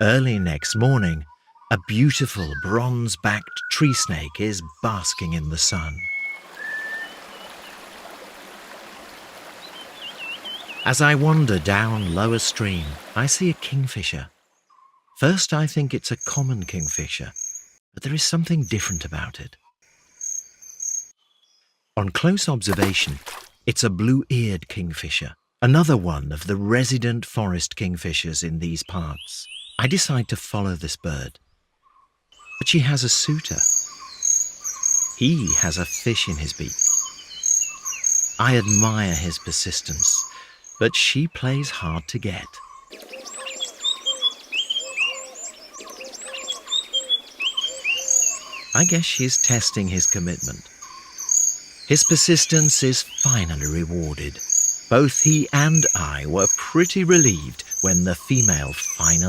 Early next morning, a beautiful bronze-backed tree snake is basking in the sun. As I wander down lower stream, I see a kingfisher. First, I think it's a common kingfisher, but there is something different about it. On close observation, it's a blue-eared kingfisher, another one of the resident forest kingfishers in these parts. I decide to follow this bird, but she has a suitor. He has a fish in his beak. I admire his persistence, but she plays hard to get. I guess she's testing his commitment. His persistence is finally rewarded. Both he and I were pretty relieved when the female finally